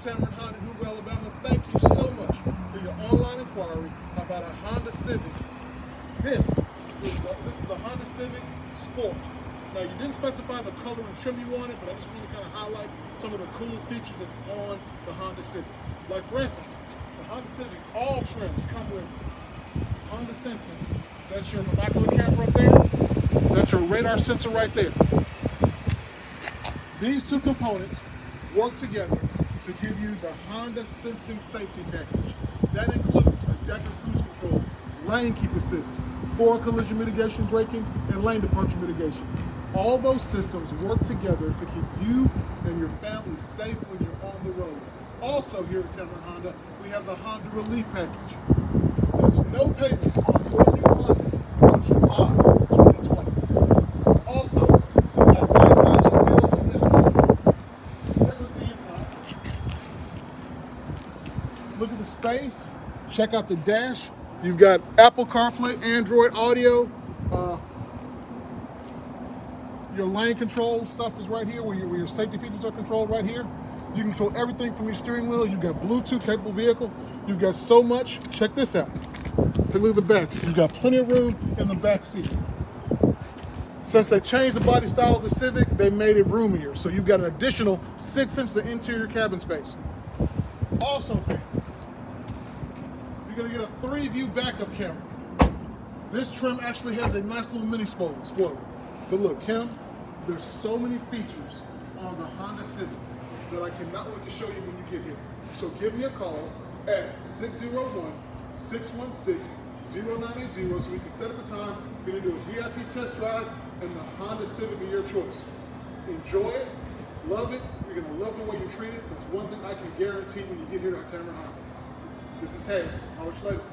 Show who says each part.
Speaker 1: Tameron Honda in Hoover, Alabama. Thank you so much for your online inquiry about a Honda Civic. This is a Honda Civic Sport. Now, you didn't specify the color and trim you wanted, but I just want to kind of highlight some of the cool features that's on the Honda Civic. Like, for instance, the Honda Civic, all trims come with Honda sensing. That's your binocular camera up there. That's your radar sensor right there. These two components work together to give you the Honda Sensing Safety Package. That includes adaptive cruise control, lane keep assist, forward collision mitigation braking, and lane departure mitigation. All those systems work together to keep you and your family safe when you're on the road. Also here at Tameron Honda, we have the Honda Relief Package. There's no payment on your new Honda until July 2020. Also, we have nice alloy wheels on this one. Take a look at the inside. Look at the space. Check out the dash. You've got Apple CarPlay, Android Audio. Your lane control stuff is right here, where your safety features are controlled right here. You can control everything from your steering wheel. You've got Bluetooth capable vehicle. You've got so much. Check this out. Take a look at the back. You've got plenty of room in the back seat. Since they changed the body style of the Civic, they made it roomier. So you've got an additional 6 inches of interior cabin space. Also, you're gonna get a 3-view backup camera. This trim actually has a nice little mini spoiler. But look, Kim, there's so many features on the Honda Civic that I cannot wait to show you when you get here. So give me a call at 601-616-0980 so we can set up a time for you to do a VIP test drive and the Honda Civic of your choice. Enjoy it, love it, you're gonna love the way you're treated. That's one thing I can guarantee when you get here at Tameron Honda. This is Taz. I'll see you later.